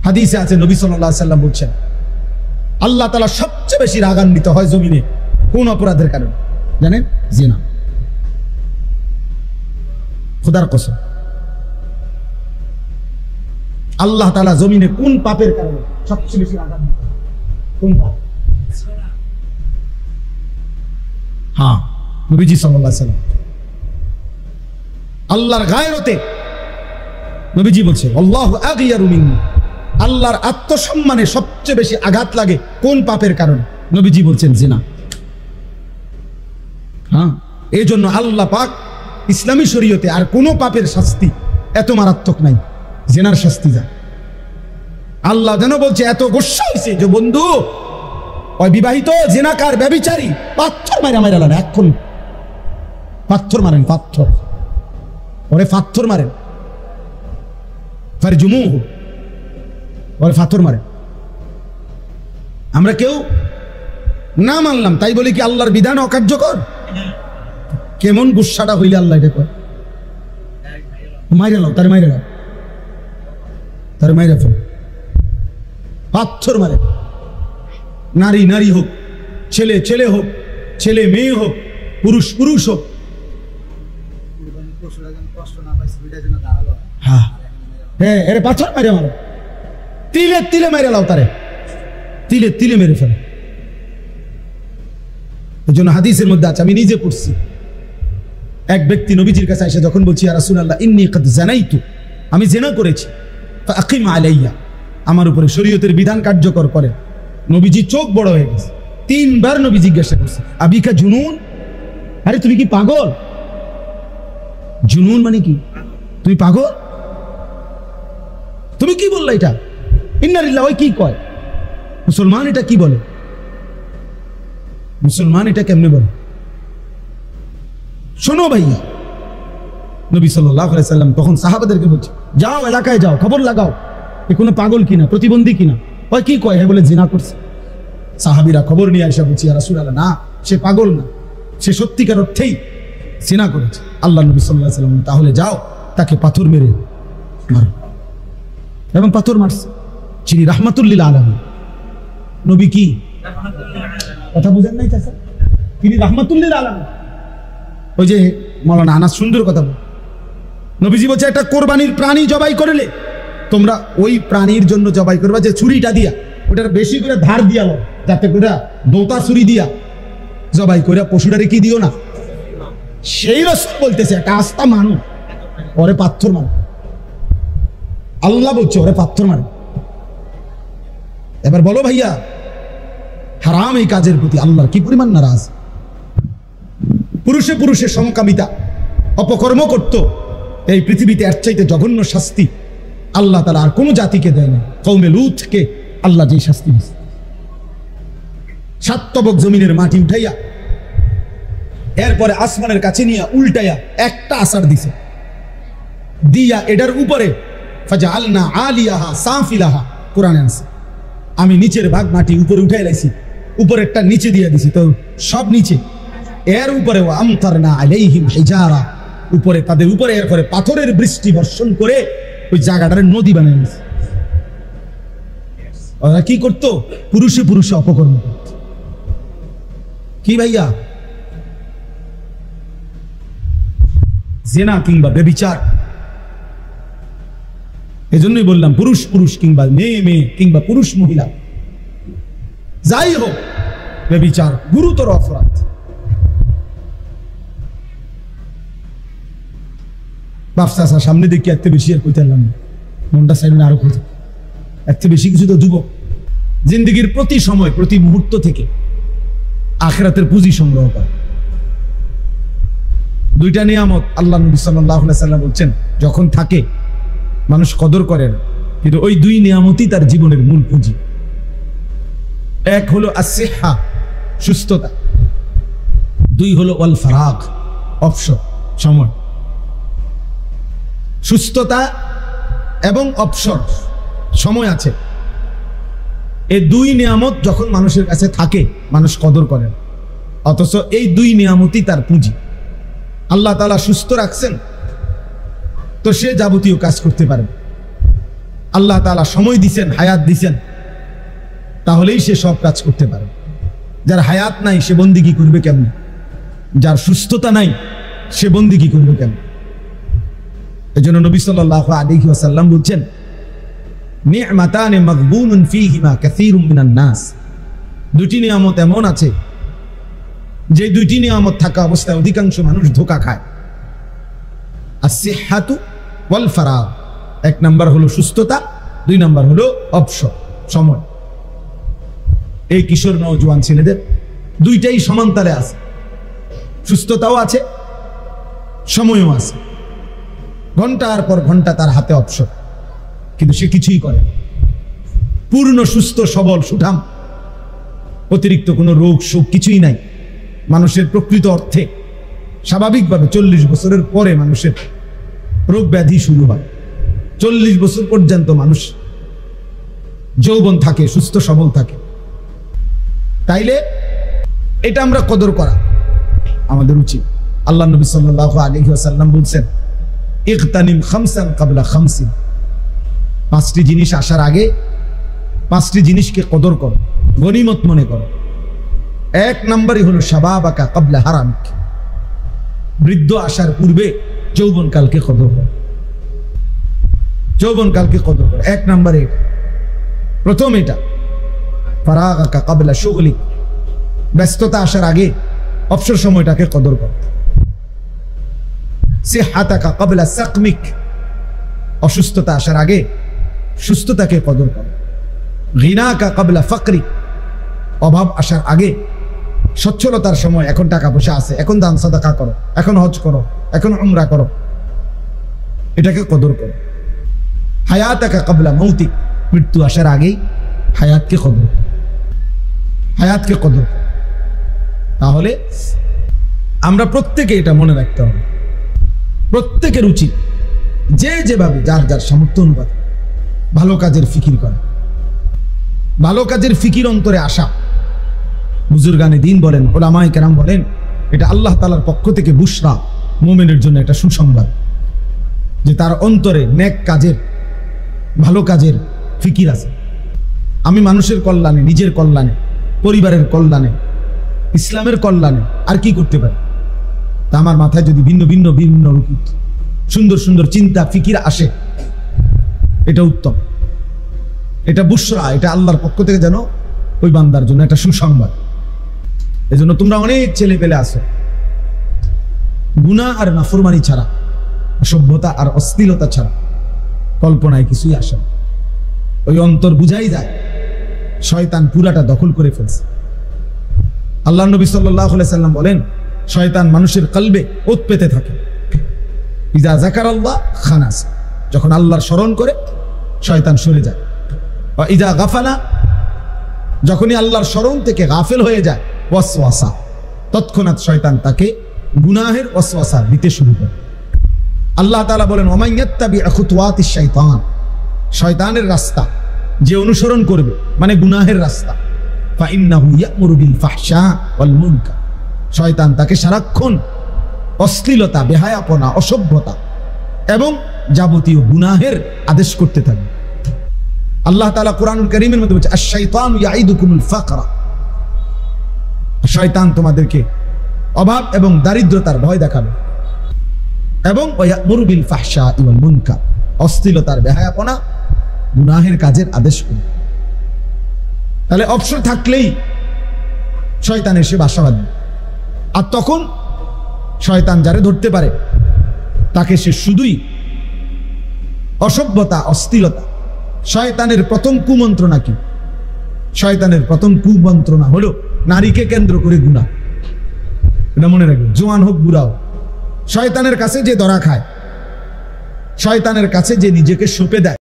হাদিসে আছে নবী সাল্লাল্লাহু আলাইহি সাল্লাম বলছেন আল্লাহ তাআলা সবচেয়ে বেশি রাগান্বিত হয় জমিনে কোন অপরাধের কারণে জানেন? জিনা। খোদার কসম, আল্লাহ তাআলা জমিনে কোন পাপের কারণে সবচেয়ে বেশি রাগান্বিত? কোন পাপ? হ্যাঁ, নবীজি সাল্লাল্লাহু আলাইহি সাল্লাম আল্লাহর গায়রতে নবীজি বলছে আল্লাহু আগিয়ারু মিন্নি, আল্লাহর আত্মসম্মানে সবচেয়ে বেশি আঘাত লাগে কোন পাপের কারণে? নবীজি বলছেন জিনা। হ্যাঁ, এই জন্য আল্লাহ পাক ইসলামী শরীয়তে আর কোনো পাপের শাস্তি এত মারাত্মক নাই, জিনার শাস্তি যা। আল্লাহ যেন বলছে এত গোস্বা হয়েছে যে বন্ধু ওই বিবাহিত জিনাকার ব্যভিচারী পাথর মারা মারা না, এখন পাথর মারেন, পাথর ওরে পাথর মারেন, ফারজুমুহু ওরে পাথর মারেন। আমরা কেউ না মানলাম তাই বলি কি আল্লাহর বিধান অকার্যকর? কেমন গুসাটা হইলে আল্লাহ এটা কয় মাইরা লাও, তারে মাইরা লাও, তারে মাইরা ফেল, পাথর মারে। নারী নারী হোক, ছেলে ছেলে হোক, ছেলে মেয়ে হোক, পুরুষ পুরুষ হোক, হ্যাঁ হ্যাঁ, এর পাথর মারে মারো, তিলে তিলে মেরে লাও, তারে তিলে তিলে মেরে ফেল। এই জন্য হাদিসের মধ্যে আছে, আমি নিজে পড়ছি, এক ব্যক্তি নবীজির কাছে এসে যখন বলছি ইয়া রাসূলুল্লাহ ইন্নী কাদ জানাইতু, আমি জিনা করেছি, ফাকিম আলাইয়া, আমার উপরে শরীয়তের বিধান কার্যকর করেন। নবীজি চোখ বড় হয়ে গেছে, তিনবার নবী জিজ্ঞাসা করছে আবিকা জুনুন, আরে তুমি কি পাগল? জুনুন মানে কি? তুমি পাগল? তুমি কি বললা এটা? ইন্না লিল্লাহি ওই কি কয়? মুসলমান এটা কি বলে? মুসলমান এটা কেমনে বলে? শোনো ভাইয়া, নবী সাল্লাল্লাহু আলাইহি সাল্লাম তখন সাহাবাদেরকে বলছে যাও এলাকায় যাও, খবর লাগাও এ কোনো পাগল কিনা, প্রতিবন্ধী কিনা। ওই কি কয়? হ্যাঁ বলে জিনা করছে। সাহাবীরা খবর নিয়ে আসা বলছি ইয়া রাসূলুল্লাহ না, সে পাগল না, সে সত্যিকার অর্থেই জিনা করেছে। আল্লাহ নবী সাল্লাল্লাহু আলাইহি সাল্লাম তাহলে যাও তাকে পাথর মেরে মারো, এবং পাথর মারছে। যিনি রাহমাতুল লিল আলামিন, নবী কি কথা বুঝেন নাই চাচা? তিনি রাহমাতুল লিল আলামিন। ওই যে মাওলানা আনাস সুন্দর কথা বল, নবীজি বলছে একটা কোরবানির প্রাণী জবাই করলে তোমরা ওই প্রাণীর জন্য জবাই করবা যে ছুরিটা দিয়া, ওটার বেশি করে ধার দিয়া লো, যাতে করে দোতা ছুরি দিয়া জবাই করে পশুটারে কি দিও না। সেই রাসূল বলতেছে একটা আস্তা মানুষ ওরে পাথর মারো, আল্লাহ বলছে ওরে পাথর মারো। এবার বলো ভাইয়া, হারাম এই কাজের প্রতি আল্লাহর কি পরিমাণ নারাজ। পুরুষে পুরুষে সমকামিতা অপকর্ম করত, এই পৃথিবীতে এর চাইতে জঘন্য শাস্তি আল্লাহ তাআলা আর কোন জাতিকে দেয় না। কওমে লূতকে আল্লাহ যে শাস্তি দিয়েছে, 7 তবক জমিনের মাটি উঠাইয়া এরপরে আসমানের কাছে নিয়ে উল্টাইয়া একটা আসার দিছে, দিয়া এটার উপরে ফাজআলনা আলিয়াহা সাফিলাহা, কোরআনে আছে আমি নিচের ভাগ মাটি উপরে উঠাই লাইছি, উপরেরটা নিচে দিয়ে দিছি, তো সব নিচে। এর উপরে আমতারনা আলাইহিম হিজারা, উপরে তাদের উপরে এরপরে পাথরের বৃষ্টি বর্ষণ করে ওই জায়গাটারে নদী বানিয়ে দিছে। ওরা কি করতো? পুরুষে পুরুষে অপকর্ম করত। কি ভাইয়া? জিনা কিংবা ব্যভিচার। এজন্যই বললাম পুরুষ পুরুষ কিংবা মেয়ে মেয়ে কিংবা পুরুষ মহিলা যাই হোক, ব্যভিচার গুরুতর অপরাধ। বাপসা সামনে দেখি এত বেশি আর কইতে পারলাম না, মনটা সাইডে আরো কইতে এত বেশি কিছু তো যুবক জিন্দগির প্রতি সময় প্রতি মুহূর্ত থেকে আখিরাতের পুঁজি সংগ্রহ করে। দুইটা নিয়ামত আল্লাহ নবী সাল্লাল্লাহু আলাইহি সাল্লাম বলছেন যখন থাকে মানুষ কদর করে না, কিন্তু ওই দুই নিয়ামতই তার জীবনের মূল পুঁজি। এক হলো আসিহা, সুস্থতা, দুই হলো ওয়াল ফারাগ, অবসর, সময়। সুস্থতা এবং অবসর, সময় আছে, এই দুই নিয়ামত যখন মানুষের কাছে থাকে মানুষ কদর করে, অথচ এই দুই নিয়ামতই তার পুঁজি। আল্লাহ তাআলা সুস্থ রাখছেন তো সে যাবতীয় কাজ করতে পারে, আল্লাহ তাআলা সময় দিছেন, হায়াত দিছেন, তাহলেই সে সব কাজ করতে পারে। যার হায়াত নাই সে বন্দিগি করবে কেমনে? যার সুস্থতা নাই সে বন্দিগি করবে কেমনে? এজন্য নবী সাল্লাল্লাহু আলাইহি ওয়াসাল্লাম বলছেন, নি'মাতানি মাগবুনুন ফীহিমা কাসীরুম মিনান নাস। দুটি নিয়ামত এমন আছে যে দুইটি নিয়ামত থাকা অবস্থায় অধিকাংশ মানুষ ধোঁকা খায়। আসিহাতু ওয়াল ফারাগ, এক নাম্বার হলো সুস্থতা, দুই নাম্বার হলো অবসর, সময়। এই কিশোর নওজোয়ান ছেলেদের দুইটাই সমানতালে আছে, সুস্থতাও আছে, সময়ও আছে। ঘন্টার পর ঘন্টা তার হাতে অবসর, কিন্তু সে কিছুই করে না। পূর্ণ সুস্থ সবল সুঠাম, অতিরিক্ত কোনো রোগ শোক কিছুই নাই। মানুষের প্রকৃত অর্থে স্বাভাবিকভাবে 40 বছরের পরে মানুষের রোগ ব্যাধি শুরু হয়। 40 বছর পর্যন্ত মানুষ যৌবন থাকে, সুস্থ সবল থাকে। তাইলে এটা আমরা কদর করা আমাদের উচিত। আল্লাহ নবী সাল্লাল্লাহু আলাইহি ওয়াসাল্লাম বলছেন, ইগতানিম খামসান ক্বাবলা খামসিন। 5টি জিনিস আসার আগে 5টি জিনিসকে কদর করো, গনিমত মনে করো। এক নম্বরই হলো শাবাবাকা ক্বাবলা হারামিক। বৃদ্ধ আসার পূর্বে যৌবনকালকে কদর করো, যৌবনকালকে কদর করো। এক নম্বরে প্রথম এটা। ফারাগাকা ক্বাবলা শুগলিক, ব্যস্ততা আসার আগে অবসর সময়টাকে কদর করো। সিহাতাকা ক্বাবলা সাকমিক, অসুস্থতা আসার আগে সুস্থতাকে কদর করো। গিনাকা ক্বাবলা ফাকরিক, অভাব আসার আগে সচ্ছলতার সময়, এখন টাকা পয়সা আছে, এখন দান সাদাকা করো, এখন হজ করো, এখন উমরা করো, এটাকে কদর করো। হায়াতাকা ক্বাবলা মৌতিক, মৃত্যু আসার আগেই হায়াতকে কদর করো, হায়াতকে কদর করো। তাহলে আমরা প্রত্যেকে এটা মনে রাখতে হবে। প্রত্যেকের উচিত যে যেভাবে যার যার সামর্থ্য অনুপাতে ভালো কাজের ফিকির করা, ভালো কাজের ফিকির অন্তরে আসা। বুজুর্গানে দিন বলেন, উলামায়ে কেরাম বলেন, এটা আল্লাহ তাআলার পক্ষ থেকে বুশরা, মুমিনের জন্য একটা সুসংবাদ, যে তার অন্তরে নেক কাজের, ভালো কাজের ফিকির আছে। আমি মানুষের কল্যাণে, নিজের কল্যাণে, পরিবারের কল্যাণে, ইসলামের কল্যাণে আর কি করতে পারি? তা আমার মাথায় যদি ভিন্ন ভিন্ন ভিন্ন সুন্দর সুন্দর চিন্তা ফিকির আসে, এটা উত্তম, এটা বুশরা, এটা আল্লাহর পক্ষ থেকে যেন ওই বান্দার জন্য একটা সুসংবাদ। এজন্য তোমরা অনেক ছেলে পেলে আসো, গুনাহ আর নাফরমানি ছাড়া, অসভ্যতা আর অশ্লীলতা ছাড়া কল্পনায় কিছুই আসে না। ওই অন্তর বুঝাই যায় শয়তান পুরাটা দখল করে ফেলছে। আল্লাহ নবী সাল্লাল্লাহু আলাইহি সাল্লাম বলেন, শয়তান মানুষের কলবে ওত পেতে থাকে। ইজা যাকারাল্লাহ খানাস, যখন আল্লাহর স্মরণ করে শয়তান সরে যায়। ওয়া ইজা গাফালা, যখনই আল্লাহর স্মরণ থেকে গাফেল হয়ে যায়, ওয়াসওয়াসা, তৎক্ষণাৎ শয়তান তাকে গুনাহের ওয়াসওয়াসা দিতে শুরু করে। আল্লাহ তাআলা বলেন, ওয়া মান ইয়াত্তাবি খুতুওয়াতিশ শাইতান, শয়তানের রাস্তা যে অনুসরণ করবে, মানে গুনাহের রাস্তা, ফাইন্নাহু ইয়া'মুরু বিল ফাহশা ওয়াল মুনকার, শয়তান তাকে সারাক্ষণ অশ্লীলতা, বেহায়াপনা, অসভ্যতা এবং যাবতীয় গুনাহের আদেশ করতে থাকবে। আল্লাহ তাআলা কোরআনুল কারীমের মধ্যে বলছে, আশ-শাইতানু ইয়াইদুকুমুল ফাকরা, শয়তান তোমাদেরকে অভাব এবং দারিদ্রতার ভয় দেখাবে, এবং ওয়া ইয়া'মুরু বিল ফাহশা ওয়াল মুনকার, অশ্লীলতার, বেহায়াপনা, গুনাহের কাজের আদেশ করবে। তাহলে অবসর থাকলেই শয়তান এসে বাসা বাঁধবে। আর তখন শয়তান যারে ধরতে পারে তাকে সে শুধুই অসভ্যতা, অশ্লীলতা। শয়তানের প্রথম কুমন্ত্রণা কি? শয়তানের প্রথম কুমন্ত্রণা হলো নারীকে কেন্দ্র করে গুনাহ। এটা মনে রাখবে, জোয়ান হোক বুড়া হোক, শয়তানের কাছে যে ধরা খায়, শয়তানের কাছে যে নিজেকে সঁপে দেয়,